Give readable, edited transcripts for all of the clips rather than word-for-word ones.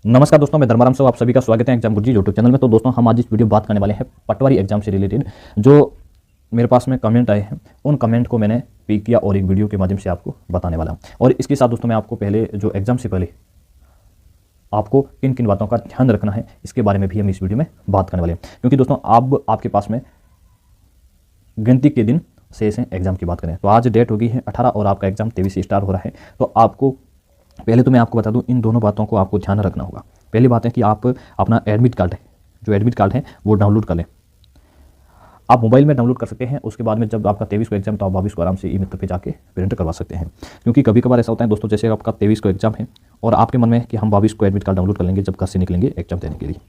नमस्कार दोस्तों, मैं धर्माराम साहू, आप सभी का स्वागत है एग्जाम गुरुजी यूट्यूब चैनल में। तो दोस्तों, हम आज इस वीडियो में बात करने वाले हैं पटवारी एग्जाम से रिलेटेड। जो मेरे पास में कमेंट आए हैं, उन कमेंट को मैंने पिक किया और एक वीडियो के माध्यम से आपको बताने वाला हूं। और इसके साथ दोस्तों, मैं आपको पहले जो एग्जाम से पहले आपको किन किन बातों का ध्यान रखना है, इसके बारे में भी हम इस वीडियो में बात करने वाले हैं। क्योंकि दोस्तों, अब आपके पास में गिनती के दिन शेष हैं एग्जाम की बात करें तो आज डेट होगी है 18 और आपका एग्जाम 23 से स्टार्ट हो रहा है। तो आपको पहले तो मैं आपको बता दूं, इन दोनों बातों को आपको ध्यान रखना होगा। पहली बात है कि आप अपना एडमिट कार्ड है, जो एडमिट कार्ड है वो डाउनलोड कर लें। आप मोबाइल में डाउनलोड कर सकते हैं। उसके बाद में जब आपका 23 को एग्जाम, तो आप 22 को आराम से ई मित्र पे जाके प्रिंट करवा सकते हैं। क्योंकि कभी कभार ऐसा होता है दोस्तों, जैसे आपका 23 को एग्जाम है और आपके मन में है कि हम 22 को एडमिट कार्ड डाउनलोड कर लेंगे जब घर से निकलेंगे एग्जाम देने के लिए।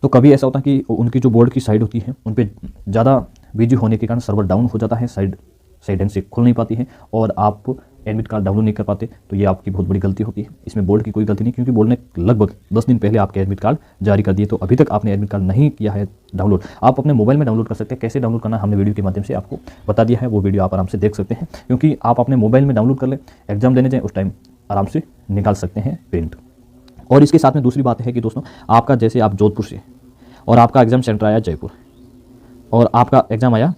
तो कभी ऐसा होता है कि उनकी जो बोर्ड की साइड होती है उन पर ज़्यादा बिजी होने के कारण सर्वर डाउन हो जाता है, साइड ढंग से खुल नहीं पाती है और आप एडमिट कार्ड डाउनलोड नहीं कर पाते। तो ये आपकी बहुत बड़ी गलती होती है। इसमें बोर्ड की कोई गलती नहीं, क्योंकि बोर्ड ने लगभग 10 दिन पहले आपके एडमिट कार्ड जारी कर दिए। तो अभी तक आपने एडमिट कार्ड नहीं किया है डाउनलोड, आप अपने मोबाइल में डाउनलोड कर सकते हैं। कैसे डाउनलोड करना हमने वीडियो के माध्यम से आपको बता दिया है, वो वीडियो आप आराम से देख सकते हैं। क्योंकि आप अपने मोबाइल में डाउनलोड कर लें, एग्जाम देने जाएँ उस टाइम आराम से निकाल सकते हैं प्रिंट। और इसके साथ में दूसरी बात है कि दोस्तों, आपका जैसे आप जोधपुर से और आपका एग्जाम सेंटर आया जयपुर, और आपका एग्जाम आया,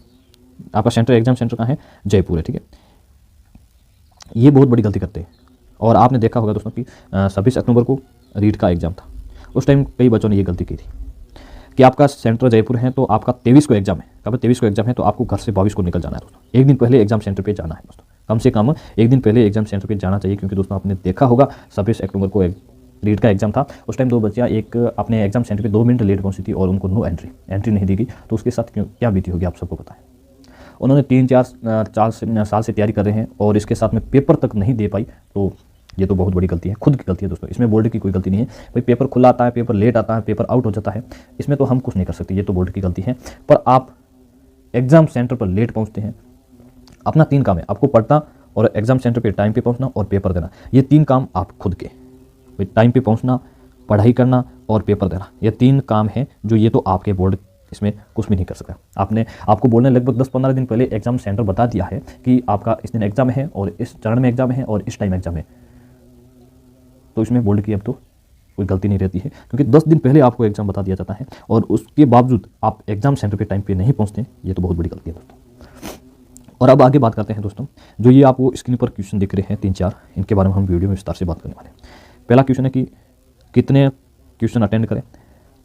आपका सेंटर एग्जाम सेंटर कहाँ है, जयपुर है, ठीक है। ये बहुत बड़ी गलती करते हैं। और आपने देखा होगा दोस्तों कि 26 अक्टूबर को रीट का एग्जाम था। उस टाइम कई बच्चों ने ये गलती की थी कि आपका सेंटर जयपुर है तो आपका 23 को एग्जाम है, कब 23 को एग्जाम है तो आपको घर से 22 को निकल जाना है दोस्तों। एक दिन पहले एग्जाम सेंटर पर जाना है दोस्तों, कम से कम एक दिन पहले एग्जाम सेंटर पर जाना चाहिए। क्योंकि दोस्तों, आपने देखा होगा 26 अक्टूबर को रीट का एग्जाम था। उस टाइम दो बच्चियाँ एक अपने एग्जाम सेंटर पे 2 मिनट लेट पहुंची थी और उनको नो एंट्री नहीं दी गई। तो उसके साथ क्या बीती होगी आप सबको पता है। उन्होंने 3-4 साल से तैयारी कर रहे हैं और इसके साथ में पेपर तक नहीं दे पाई। तो ये तो बहुत बड़ी गलती है, खुद की गलती है दोस्तों। इसमें बोर्ड की कोई गलती नहीं है। भाई पेपर खुला आता है, पेपर लेट आता है, पेपर आउट हो जाता है, इसमें तो हम कुछ नहीं कर सकते, ये तो बोर्ड की गलती है। पर आप एग्जाम सेंटर पर लेट पहुँचते हैं। अपना 3 काम है, आपको पढ़ना और एग्जाम सेंटर पर टाइम पर पहुँचना और पेपर देना। ये 3 काम आप खुद के, टाइम पे पहुंचना, पढ़ाई करना और पेपर देना, ये 3 काम हैं जो ये तो आपके बोर्ड इसमें कुछ भी नहीं कर सकता। आपको बोर्ड ने लगभग 10-15 दिन पहले एग्जाम सेंटर बता दिया है कि आपका इस दिन एग्जाम है और इस चरण में एग्जाम है और इस टाइम एग्जाम है। तो इसमें बोर्ड की अब तो कोई गलती नहीं रहती है, क्योंकि 10 दिन पहले आपको एग्जाम बता दिया जाता है और उसके बावजूद आप एग्जाम सेंटर पर टाइम पर नहीं पहुँचते। ये तो बहुत बड़ी गलती है दोस्तों। और अब आगे बात करते हैं दोस्तों, जो ये आपको स्क्रीन पर क्वेश्चन दिख रहे हैं 3-4, इनके बारे में हम वीडियो में विस्तार से बात करने वाले हैं। पहला क्वेश्चन है कि कितने क्वेश्चन अटेंड करें,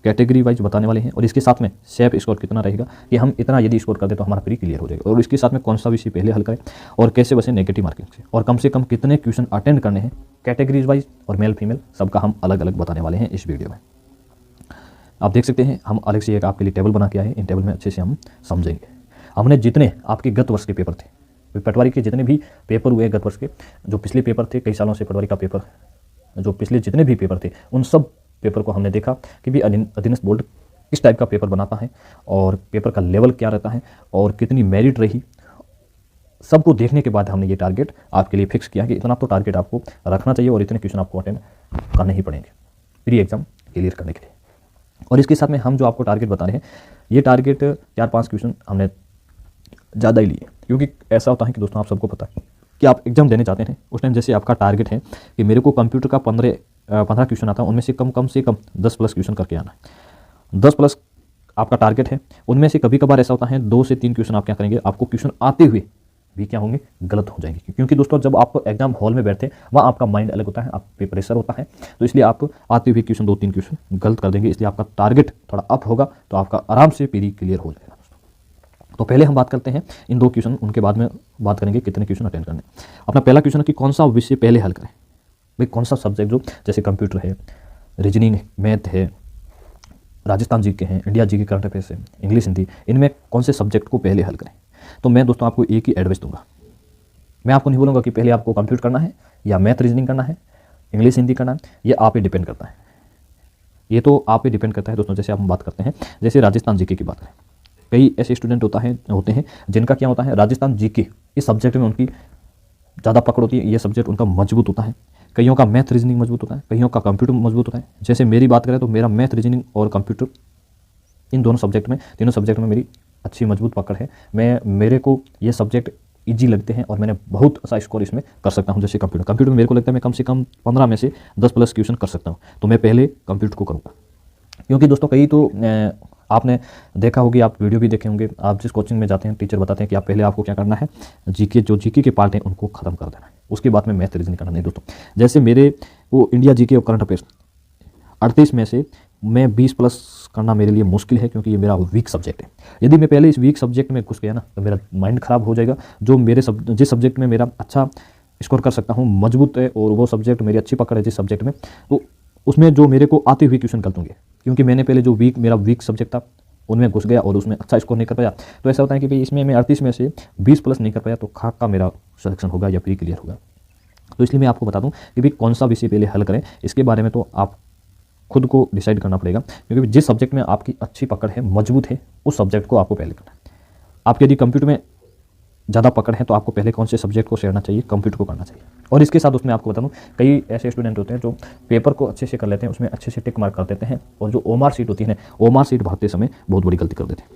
कैटेगरी वाइज बताने वाले हैं। और इसके साथ में सेफ स्कोर कितना रहेगा कि हम इतना यदि स्कोर कर दे तो हमारा प्री क्लियर हो जाएगा। और इसके साथ में कौन सा विषय पहले हल करें और कैसे बसे नेगेटिव मार्किंग से, और कम से कम कितने क्वेश्चन अटेंड करने हैं कैटेगरीज वाइज और मेल फीमेल सबका हम अलग अलग बताने वाले हैं इस वीडियो में। आप देख सकते हैं, हम अलग से एक आपके लिए टेबल बना के आए हैं। इन टेबल में अच्छे से हम समझेंगे। हमने जितने आपके गत वर्ष के पेपर थे, पटवारी के जितने भी पेपर हुए गत वर्ष के, जो पिछले पेपर थे, कई सालों से पटवारी का पेपर, जो पिछले जितने भी पेपर थे, उन सब पेपर को हमने देखा कि भी अधीनस्थ बोर्ड किस टाइप का पेपर बनाता है और पेपर का लेवल क्या रहता है और कितनी मेरिट रही। सबको देखने के बाद हमने ये टारगेट आपके लिए फिक्स किया कि इतना तो टारगेट आपको रखना चाहिए और इतने क्वेश्चन आपको अटेंड करने ही पड़ेंगे प्री एग्जाम क्लियर करने के लिए। और इसके साथ में हम जो आपको टारगेट बता रहे हैं, ये टारगेट 4-5 क्वेश्चन हमने ज़्यादा ही लिए। क्योंकि ऐसा होता है कि दोस्तों, आप सबको पता है कि आप एग्जाम देने चाहते हैं, उस टाइम जैसे आपका टारगेट है कि मेरे को कंप्यूटर का 15 क्वेश्चन आता है, उनमें से कम से कम 10+ क्वेश्चन करके आना है। 10+ आपका टारगेट है। उनमें से कभी कभार ऐसा होता है 2 से 3 क्वेश्चन आप क्या करेंगे, आपको क्वेश्चन आते हुए भी क्या होंगे, गलत हो जाएंगे। क्योंकि दोस्तों, जब आप एग्जाम हॉल में बैठते हैं वहाँ आपका माइंड अलग होता है, आप पे प्रेशर होता है। तो इसलिए आप आते हुए क्वेश्चन 2-3 क्वेश्चन गलत कर देंगे। इसलिए आपका टारगेट थोड़ा अप होगा, तो आपका आराम से प्री क्लियर हो जाएगा। तो पहले हम बात करते हैं इन 2 क्वेश्चन, उनके बाद में बात करेंगे कितने क्वेश्चन अटेंड करने। अपना पहला क्वेश्चन है कि कौन सा विषय पहले हल करें। भाई कौन सा सब्जेक्ट, जो जैसे कंप्यूटर है, रीजनिंग, मैथ है, राजस्थान जीके हैं, इंडिया जीके करंट अफेयर्स है, इंग्लिश हिंदी, इनमें कौन से सब्जेक्ट को पहले हल करें। तो मैं दोस्तों आपको एक ही एडवाइस दूंगा। मैं आपको नहीं बोलूँगा कि पहले आपको कंप्यूटर करना है या मैथ रीजनिंग करना है, इंग्लिश हिंदी करना है। ये आप पे डिपेंड करता है, ये तो आप पे डिपेंड करता है दोस्तों। जैसे हम बात करते हैं, जैसे राजस्थान जीके की बात करें, कई ऐसे स्टूडेंट होते हैं जिनका क्या होता है, राजस्थान जीके इस सब्जेक्ट में उनकी ज़्यादा पकड़ होती है, ये सब्जेक्ट उनका मजबूत होता है। कईयों का मैथ रीजनिंग मजबूत होता है, कईयों का कंप्यूटर मजबूत होता है। जैसे मेरी बात करें तो मेरा मैथ रीजनिंग और कंप्यूटर, इन दोनों सब्जेक्ट में, तीनों सब्जेक्ट में मेरी अच्छी मजबूत पकड़ है। मेरे को ये सब्जेक्ट ईजी लगते हैं और मैंने बहुत अच्छा स्कोर इसमें कर सकता हूँ। जैसे कंप्यूटर में मेरे को लगता है मैं कम से कम 15 में से 10 प्लस क्वेश्चन कर सकता हूँ। तो मैं पहले कंप्यूटर को करूँगा, क्योंकि दोस्तों कई तो आपने देखा होगी, आप वीडियो भी देखे होंगे, आप जिस कोचिंग में जाते हैं टीचर बताते हैं कि आप पहले आपको क्या करना है, जीके के पार्ट हैं उनको खत्म कर देना है, उसके बाद में मैथ रीजनिंग करना। नहीं दोस्तों, जैसे मेरे वो इंडिया जीके और करंट अफेयर्स 38 में से मैं 20 प्लस करना मेरे लिए मुश्किल है, क्योंकि ये मेरा वीक सब्जेक्ट है। यदि मैं पहले इस वीक सब्जेक्ट में घुस गया ना तो मेरा माइंड खराब हो जाएगा। जो मेरे जिस सब्जेक्ट में मेरा अच्छा स्कोर कर सकता हूँ, मजबूत है, और वो सब्जेक्ट मेरी अच्छी पकड़ है जिस सब्जेक्ट में, तो उसमें जो मेरे को आते हुए क्वेश्चन गलत होंगे, क्योंकि मैंने पहले जो मेरा वीक सब्जेक्ट था उनमें घुस गया और उसमें अच्छा स्कोर नहीं कर पाया। तो ऐसा होता है कि भाई इसमें मैं 38 में से 20 प्लस नहीं कर पाया तो खाक का मेरा सिलेक्शन होगा या प्री क्लियर होगा। तो इसलिए मैं आपको बता दूं कि भाई कौन सा विषय पहले हल करें, इसके बारे में तो आप खुद को डिसाइड करना पड़ेगा, क्योंकि जिस सब्जेक्ट में आपकी अच्छी पकड़ है, मजबूत है, उस सब्जेक्ट को आपको पहले करना है। आपके यदि कंप्यूटर में ज़्यादा पकड़ है तो आपको पहले कौन से सब्जेक्ट को शेयरना चाहिए, कंप्यूटर को करना चाहिए। और इसके साथ उसमें आपको बता दूं, कई ऐसे स्टूडेंट होते हैं जो पेपर को अच्छे से कर लेते हैं, उसमें अच्छे से टिक मार्क कर देते हैं, और जो ओमार सीट होती है, ओमार सीट भरते समय बहुत बड़ी गलती कर देते हैं।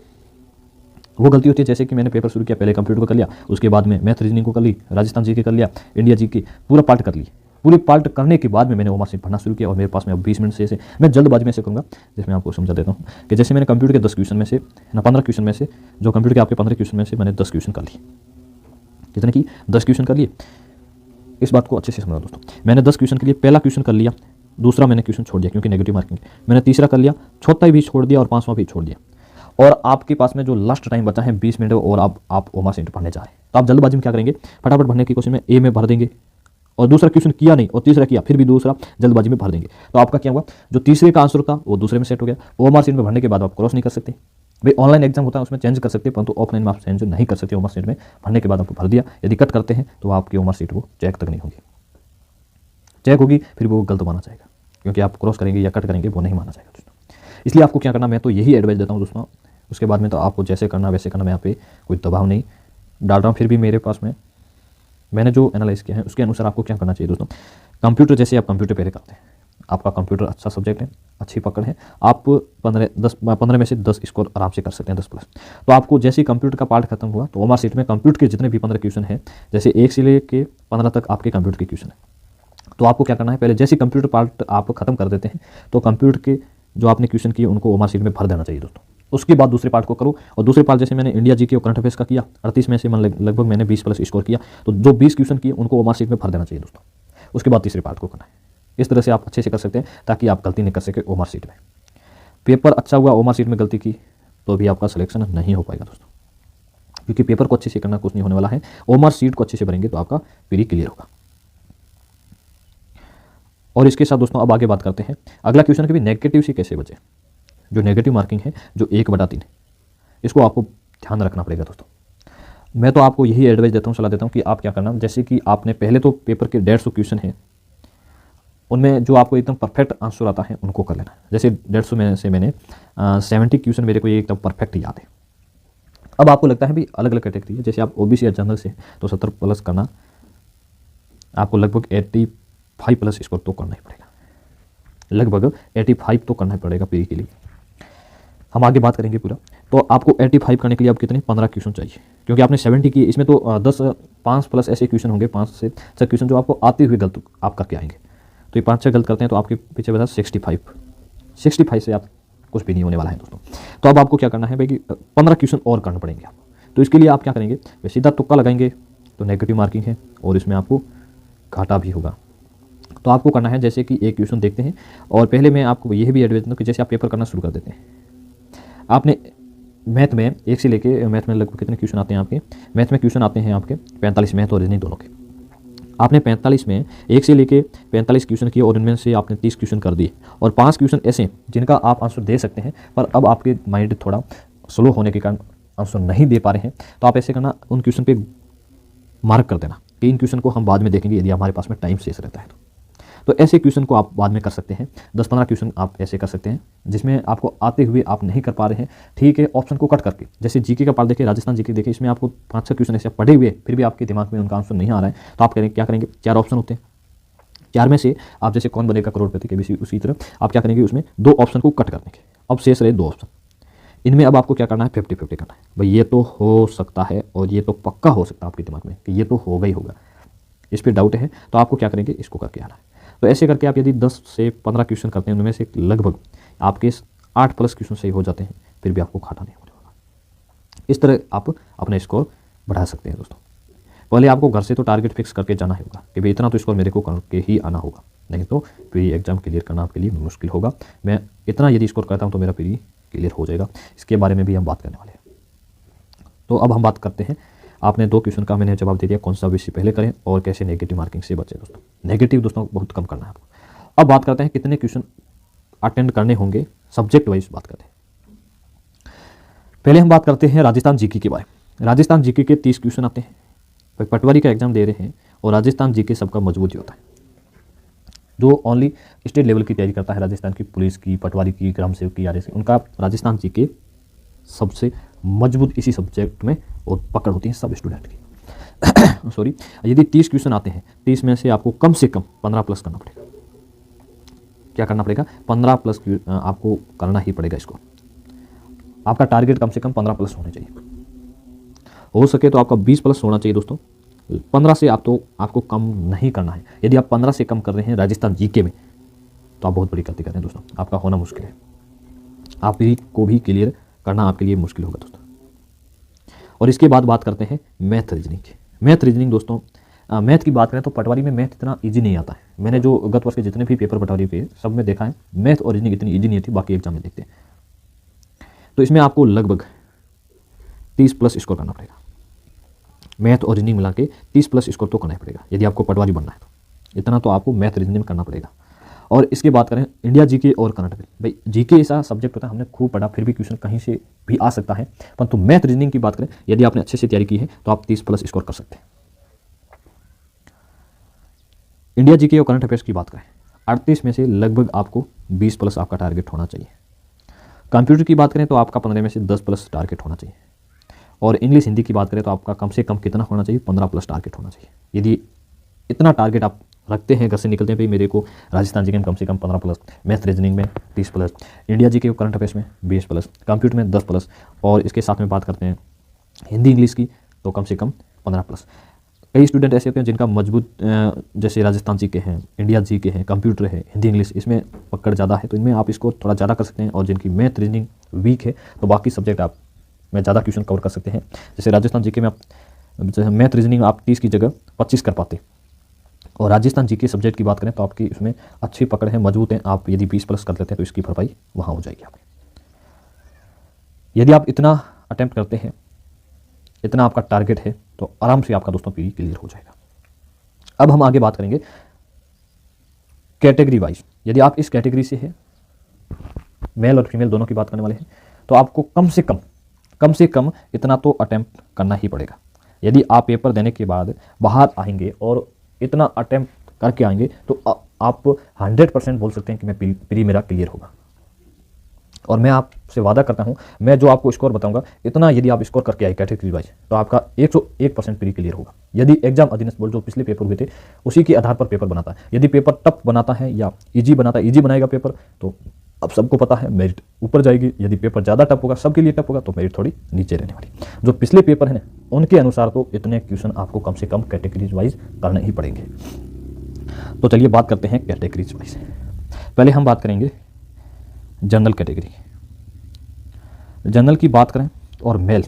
वो गलती होती है जैसे कि मैंने पेपर शुरू किया, पहले कंप्यूटर को कर लिया, उसके बाद में मैथ रीजनिंग को कर ली, राजस्थान जीके कर लिया, इंडिया जीके पूरा पार्ट कर ली। पूरी पार्ट करने के बाद में मैंने ओमार सीट पढ़ना शुरू किया, और मेरे पास में अब 20 मिनट से मैं जल्दबाजी में से करूँगा, जिसमें आपको समझा देता हूँ कि जैसे मैंने कंप्यूटर के 10 क्वेश्चन में से 15 क्वेश्चन में से, जो कंप्यूटर के आपके 15 क्वेश्चन में से मैंने 10 क्वेश्चन कर लिए। कितने की? 10 क्वेश्चन कर लिए। इस बात को अच्छे से समझो दोस्तों, मैंने 10 क्वेश्चन के लिए पहला क्वेश्चन कर लिया, दूसरा मैंने क्वेश्चन छोड़ दिया क्योंकि नेगेटिव मार्किंग, मैंने तीसरा कर लिया, चौथा भी छोड़ दिया और पांचवा भी छोड़ दिया। और आपके पास में जो लास्ट टाइम बचा है 20 मिनट, और आप ओमार सीट पढ़ने जा रहे हैं, तो आप जल्दबाजी में क्या करेंगे, फटाफट भरने की कोशिश में ए में भर देंगे, और दूसरा क्वेश्चन किया नहीं और तीसरा किया, फिर भी दूसरा जल्दबाजी में भर देंगे। तो आपका क्या हुआ, जो तीसरे का आंसर था वो दूसरे में सेट हो गया। ओमार सीट में भरने के बाद आप क्रॉस नहीं कर सकते। भाई ऑनलाइन एग्जाम होता है उसमें चेंज कर सकते हैं, परंतु ऑफलाइन में आप चेंज नहीं कर सकते। ओमार सीट में भरने के बाद आपको भर दिया, यदि कट करते हैं तो आपकी ओमार सीट वो चेक तक नहीं होगी, चेक होगी फिर वो गलत माना जाएगा, क्योंकि आप क्रॉस करेंगे या कट करेंगे वो नहीं माना जाएगा दोस्तों। इसलिए आपको क्या करना, मैं तो यही एडवाइस देता हूँ दोस्तों। उसके बाद में तो आपको जैसे करना वैसे करना, मैं यहाँ पे कोई दबाव नहीं डाल रहा हूँ, फिर भी मेरे पास में मैंने जो एनालाइज किया है उसके अनुसार आपको क्या करना चाहिए दोस्तों। कंप्यूटर, जैसे आप कंप्यूटर पहले करते हैं, आपका कंप्यूटर अच्छा सब्जेक्ट है, अच्छी पकड़ है, आप 15 में से 10 स्कोर आराम से कर सकते हैं, 10 प्लस। तो आपको जैसे ही कंप्यूटर का पार्ट खत्म हुआ तो ओमार सीट में कंप्यूटर के जितने भी 15 क्वेश्चन हैं, जैसे 1 से लेके 15 तक आपके कंप्यूटर के क्वेश्चन है, तो आपको क्या करना है, पहले जैसे कंप्यूटर पार्ट आप खत्म कर देते हैं तो कंप्यूटर के जो आपने क्वेश्चन किए उनको ओमार सीट में भर देना चाहिए दोस्तों। उसके बाद दूसरे पार्ट को करो, और दूसरे पार्ट जैसे मैंने इंडिया जीके और करंट अफेयर्स का किया, 38 में से लगभग मैंने 20 प्लस स्कोर किया, तो जो 20 क्वेश्चन किए उनको ओमार सीट में भर देना चाहिए दोस्तों। उसके बाद तीसरे पार्ट को करना है। इस तरह से आप अच्छे से कर सकते हैं ताकि आप गलती नहीं कर सके ओमार सीट में। पेपर अच्छा हुआ, ओमार सीट में गलती की तो भी आपका सिलेक्शन नहीं हो पाएगा दोस्तों, क्योंकि पेपर को अच्छे से करना कुछ नहीं होने वाला है, ओमार सीट को अच्छे से भरेंगे तो आपका प्री क्लियर होगा। और इसके साथ दोस्तों अब आगे बात करते हैं अगला क्वेश्चन कि भी नेगेटिव से कैसे बचे। जो नेगेटिव मार्किंग है, जो 1/3, इसको आपको ध्यान रखना पड़ेगा दोस्तों। मैं तो आपको यही एडवाइस देता हूँ, सलाह देता हूँ कि आप क्या करना, जैसे कि आपने पहले तो पेपर के 150 क्वेश्चन हैं, उनमें जो आपको एकदम परफेक्ट आंसर आता है उनको कर लेना। जैसे 150 में से मैंने 70 क्वेश्चन मेरे को ये एकदम परफेक्ट याद है। अब आपको लगता है भी अलग अलग कैटेगरी है, जैसे आप ओबीसी या जनरल से तो 70 प्लस करना, आपको लगभग 85 प्लस स्कोर तो करना ही पड़ेगा, लगभग 85 तो करना ही पड़ेगा प्री के लिए। हम आगे बात करेंगे पूरा। तो आपको 85 करने के लिए आप कितने 15 क्वेश्चन चाहिए, क्योंकि आपने 70 किए, इसमें तो 5 प्लस ऐसे क्वेश्चन होंगे, 5 से 6 क्वेश्चन जो आपको आते हुए गलत आप करके आएंगे। तो ये 5-6 गलत करते हैं तो आपके पीछे बता 65 से आप कुछ भी नहीं होने वाला है दोस्तों। तो अब आपको क्या करना है भाई कि 15 क्वेश्चन और करने पड़ेंगे आप। तो इसके लिए आप क्या करेंगे, वे सीधा तुक्का लगाएंगे तो नेगेटिव मार्किंग है और इसमें आपको घाटा भी होगा। तो आपको करना है, जैसे कि एक क्वेश्चन देखते हैं, और पहले मैं आपको यह भी एडवाइस दूँ कि जैसे आप पेपर करना शुरू कर देते हैं, आपने मैथ में 1 से लेके, मैथ में लगभग कितने क्वेश्चन आते हैं आपके, मैथ में क्वेश्चन आते हैं आपके 45, मैथ और रीजनिंग दोनों के। आपने 45 में 1 से लेके 45 क्वेश्चन किए और इनमें से आपने 30 क्वेश्चन कर दिए, और 5 क्वेश्चन ऐसे जिनका आप आंसर दे सकते हैं, पर अब आपके माइंड थोड़ा स्लो होने के कारण आंसर नहीं दे पा रहे हैं। तो आप ऐसे करना, उन क्वेश्चन पे मार्क कर देना कि इन क्वेश्चन को हम बाद में देखेंगे यदि हमारे पास में टाइम शेष रहता है तो ऐसे क्वेश्चन को आप बाद में कर सकते हैं। 10-15 क्वेश्चन आप ऐसे कर सकते हैं जिसमें आपको आते हुए आप नहीं कर पा रहे हैं, ठीक है, ऑप्शन को कट करके। जैसे जीके का पार्ट देखिए, राजस्थान जीके देखिए, इसमें आपको 5-6 क्वेश्चन ऐसे पढ़े हुए फिर भी आपके दिमाग में उनका आंसर नहीं आ रहा है, तो आप क्या करेंगे, 4 ऑप्शन होते हैं, 4 में से आप जैसे कौन बनेगा करोड़पति के भी उसी तरह आप क्या करेंगे, उसमें 2 ऑप्शन को कट कर देंगे, अब शेष रहे 2 ऑप्शन। इनमें अब आपको क्या करना है, 50-50 करना है। भाई ये तो हो सकता है और ये तो पक्का हो सकता है आपके दिमाग में कि ये तो होगा ही होगा, इस पर डाउट है, तो आपको क्या करेंगे, इसको करके आना है। तो ऐसे करके आप यदि 10 से 15 क्वेश्चन करते हैं, उनमें से लगभग आपके 8+ क्वेश्चन सही हो जाते हैं, फिर भी आपको घाटा नहीं होने वाला। इस तरह आप अपना स्कोर बढ़ा सकते हैं दोस्तों। पहले आपको घर से तो टारगेट फिक्स करके जाना होगा कि भाई इतना तो स्कोर मेरे को करके ही आना होगा, नहीं तो प्री एग्जाम क्लियर करना आपके लिए मुश्किल होगा। मैं इतना यदि स्कोर करता हूँ तो मेरा प्री क्लियर हो जाएगा। इसके बारे में भी हम बात करने वाले हैं। तो अब हम बात करते हैं, आपने 2 क्वेश्चन का मैंने जवाब दे दिया, कौन सा विषय पहले करें और कैसे नेगेटिव मार्किंग से बचे दोस्तों। नेगेटिव दोस्तों बहुत कम करना है आपको। अब बात करते हैं कितने क्वेश्चन अटेंड करने होंगे, सब्जेक्ट वाइज बात करते हैं। पहले हम बात करते हैं राजस्थान जीके के बारे में। राजस्थान जीके के 30 क्वेश्चन आते हैं। भाई पटवारी का एग्जाम दे रहे हैं और राजस्थान जीके सबका मजबूत ही होता है। जो ओनली स्टेट लेवल की तैयारी करता है, राजस्थान की पुलिस की, पटवारी की, ग्राम सेवक की, आरएस, उनका राजस्थान जीके सबसे मजबूत इसी सब्जेक्ट में और पकड़ होती है सब स्टूडेंट की। सॉरी, यदि 30 क्वेश्चन आते हैं, 30 में से आपको कम से कम 15+ करना पड़ेगा। क्या करना पड़ेगा, 15+ आपको करना ही पड़ेगा। इसको आपका टारगेट कम से कम 15+ होने चाहिए। हो सके तो आपका 20+ होना चाहिए दोस्तों। 15 से आपको कम नहीं करना है। यदि आप 15 से कम कर रहे हैं राजस्थान जीके में, तो आप बहुत बड़ी गलती कर रहे हैं दोस्तों। आपका होना मुश्किल है, आप ही को भी क्लियर करना आपके लिए मुश्किल होगा दोस्तों। और इसके बाद बात करते हैं मैथ रीजनिंग की। मैथ रीजनिंग दोस्तों, मैथ की बात करें तो पटवारी में मैथ इतना ईजी नहीं आता है। मैंने जो गत वर्ष के जितने भी पेपर पटवारी के सब में देखा है, मैथ और रीजनिंग इतनी ईजी नहीं थी, बाकी एग्जाम में देखते हैं। तो इसमें आपको लगभग 30+ स्कोर करना पड़ेगा। मैथ और रीजनिंग मिला के 30+ स्कोर तो करना ही पड़ेगा यदि आपको पटवारी बनना है तो। इतना तो आपको मैथ रीजनिंग में करना पड़ेगा। और इसके बात करें इंडिया जीके और करंट अफेयर, भाई जीके ऐसा सब्जेक्ट होता है, हमने खूब पढ़ा, फिर भी क्वेश्चन कहीं से भी आ सकता है। परंतु मैथ रीजनिंग की बात करें, यदि आपने अच्छे से तैयारी की है तो आप 30+ स्कोर कर सकते हैं। इंडिया जीके और करंट अफेयर्स की बात करें, 38 में से लगभग आपको 20+ आपका टारगेट होना चाहिए। कंप्यूटर की बात करें तो आपका 15 में से 10+ टारगेट होना चाहिए। और इंग्लिश हिंदी की बात करें तो आपका कम से कम कितना होना चाहिए, 15+ टारगेट होना चाहिए। यदि इतना टारगेट आप रखते हैं, घर से निकलते हैं भाई मेरे को राजस्थान जीके में कम से कम 15+, मैथ रीजनिंग में 30+, इंडिया जीके और करंट अफेयर्स में 20+, कंप्यूटर में 10+, और इसके साथ में बात करते हैं हिंदी इंग्लिश की तो कम से कम 15+। कई स्टूडेंट ऐसे होते हैं जिनका मजबूत, जैसे राजस्थान जीके हैं, इंडिया जीके हैं, कंप्यूटर है, हिंदी इंग्लिश, इसमें पकड़ ज़्यादा है, तो इनमें आप इसको थोड़ा ज़्यादा कर सकते हैं। और जिनकी मैथ रीजनिंग वीक है तो बाकी सब्जेक्ट आप में ज़्यादा क्वेश्चन कवर कर सकते हैं। जैसे राजस्थान जीके में आप मैथ रीजनिंग आप 30 की जगह 25 कर पाते। और राजस्थान जीके सब्जेक्ट की बात करें तो आपकी इसमें अच्छी पकड़ है, मजबूत है। आप यदि 20+ कर लेते हैं तो इसकी भरपाई वहाँ हो जाएगी आपकी। यदि आप इतना अटेम्प्ट करते हैं, इतना आपका टारगेट है, तो आराम से आपका दोस्तों पीरी क्लियर हो जाएगा। अब हम आगे बात करेंगे कैटेगरी वाइज। यदि आप इस कैटेगरी से हैं, मेल और फीमेल दोनों की बात करने वाले हैं, तो आपको कम से कम इतना तो अटेम्प्ट करना ही पड़ेगा। यदि आप पेपर देने के बाद बाहर आएंगे और इतना अटेम्प्ट करके आएंगे तो आप 100% बोल सकते हैं कि मैं प्री मेरा क्लियर होगा। और मैं आपसे वादा करता हूं, मैं जो आपको स्कोर बताऊंगा, इतना यदि आप स्कोर करके आए कैटेगरी वाइज तो आपका 101% प्री क्लियर होगा। यदि एग्जाम अधीनस्थ बोर्ड जो पिछले पेपर हुए थे उसी के आधार पर पेपर बनाता है, यदि पेपर टफ बनाता है या ईजी बनाएगा पेपर, तो अब सबको पता है मेरिट ऊपर जाएगी। यदि पेपर ज़्यादा टफ होगा, सबके लिए टफ होगा, तो मेरिट थोड़ी नीचे रहने वाली। जो पिछले पेपर हैं उनके अनुसार तो इतने क्वेश्चन आपको कम से कम कैटेगरीज वाइज करने ही पड़ेंगे। तो चलिए बात करते हैं कैटेगरीज वाइज। पहले हम बात करेंगे जनरल कैटेगरी। जनरल की बात करें और मेल,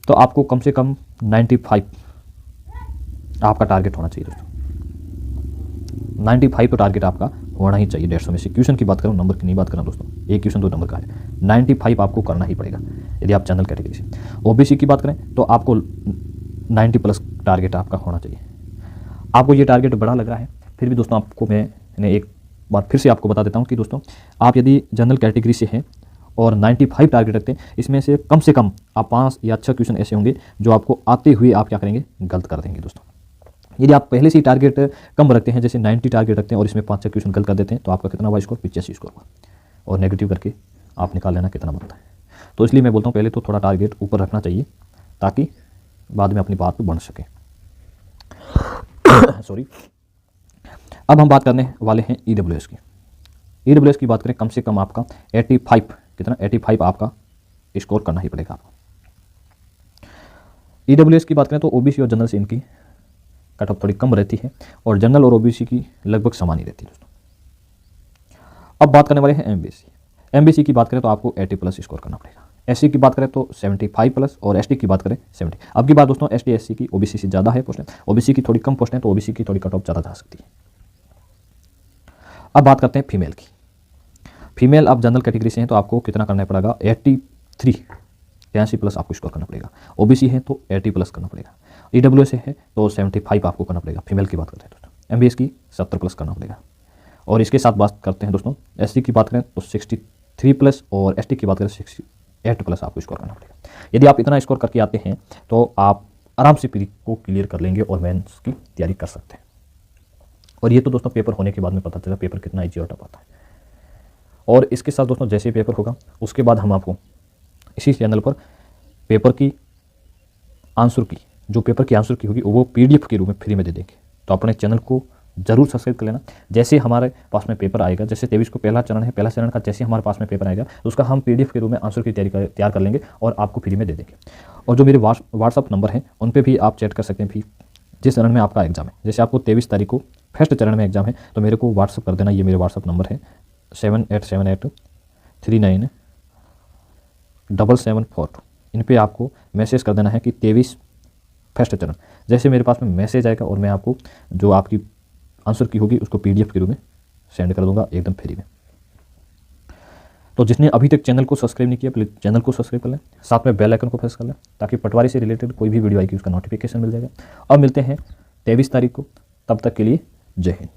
तो आपको कम से कम 95 आपका टारगेट होना चाहिए दोस्तों। 95 तो टारगेट आपका होना ही चाहिए। 150 में से क्वेश्चन की बात करूं, नंबर की नहीं बात कर रहा हूं दोस्तों, एक क्वेश्चन 2 नंबर का है। 95 आपको करना ही पड़ेगा यदि आप जनरल कैटेगरी से। ओबीसी की बात करें तो आपको 90+ टारगेट आपका होना चाहिए। आपको ये टारगेट बड़ा लग रहा है, फिर भी दोस्तों आपको मैं एक बात फिर से आपको बता देता हूं कि दोस्तों आप यदि जनरल कैटेगरी से हैं और 95 टारगेट रखते हैं, इसमें से कम आप 5 या 6 क्वेश्चन ऐसे होंगे जो आपको आते हुए आप क्या करेंगे, गलत कर देंगे दोस्तों। यदि आप पहले से ही टारगेट कम रखते हैं, जैसे 90 टारगेट रखते हैं और इसमें 5-6 क्वेश्चन गलत कर देते हैं, तो आपका कितना हुआ स्कोर, 85 स्कोर हुआ। और नेगेटिव करके आप निकाल लेना कितना बनता है। तो इसलिए मैं बोलता हूँ पहले तो थोड़ा टारगेट ऊपर रखना चाहिए ताकि बाद में अपनी बात बढ़ सके। सॉरी। अब हम बात करने वाले हैं EWS की। EWS की बात करें, कम से कम आपका 85, कितना 85 आपका स्कोर करना ही पड़ेगा आपको। EWS की बात करें तो OBC और जनरल से इनकी कट ऑफ थोड़ी कम रहती है और जनरल और OBC की लगभग समान ही रहती है दोस्तों। अब बात करने वाले हैं MBC की बात करें तो आपको 80+ स्कोर करना पड़ेगा। SC की बात करें तो 75+ और ST की बात करें 70। अब की बात दोस्तों ST SC की OBC से ज़्यादा है पोस्टें, OBC की थोड़ी कम पोस्टें, तो OBC की थोड़ी कट ऑफ ज़्यादा जा सकती है। अब बात करते हैं फीमेल की। फीमेल आप जनरल कैटेगरी से हैं तो आपको कितना करना पड़ेगा, 83+ आपको स्कोर करना पड़ेगा। OBC है तो 80+ करना पड़ेगा। EWS से है तो 75 आपको करना पड़ेगा। फीमेल की बात करते हैं दोस्तों। MBS की 70+ करना पड़ेगा। और इसके साथ बात करते हैं दोस्तों SC की बात करें तो 63+ और ST की बात करें 68+ आपको स्कोर करना पड़ेगा। यदि आप इतना स्कोर करके आते हैं तो आप आराम से प्री को क्लियर कर लेंगे और मेंस की तैयारी कर सकते हैं। और ये तो दोस्तों पेपर होने के बाद में पता चला पेपर कितना ईजी और टफ आता है। और इसके साथ दोस्तों जैसे ही पेपर होगा उसके बाद हम आपको इसी चैनल पर पेपर की आंसर की, जो पेपर की आंसर की होगी वो PDF के रूप में फ्री में दे देंगे। तो अपने चैनल को जरूर सब्सक्राइब कर लेना। जैसे हमारे पास में पेपर आएगा, जैसे 23 को पहला चरण है, पहला चरण का जैसे हमारे पास में पेपर आएगा तो उसका हम PDF के रूप में आंसर की तैयार कर लेंगे और आपको फ्री में दे देंगे। और जो मेरे व्हाट्सअप नंबर हैं उन पर भी आप चैट कर सकते हैं भी, जिस चरण में आपका एग्जाम है। जैसे आपको 23 तारीख को फर्स्ट चरण में एग्जाम है तो मेरे को व्हाट्सअप कर देना। ये मेरे व्हाट्सअप नंबर है 7878397742। इन पे आपको मैसेज कर देना है कि 23 फर्स्ट चरण। जैसे मेरे पास में मैसेज आएगा और मैं आपको जो आपकी आंसर की होगी उसको PDF के रूप में सेंड कर दूंगा एकदम फ्री में। तो जिसने अभी तक चैनल को सब्सक्राइब नहीं किया प्लीज़ चैनल को सब्सक्राइब कर लें, साथ में बेल आइकन को प्रेस कर लें ताकि पटवारी से रिलेटेड कोई भी वीडियो आएगी उसका नोटिफिकेशन मिल जाएगा। अब मिलते हैं 23 तारीख को, तब तक के लिए जय हिंद।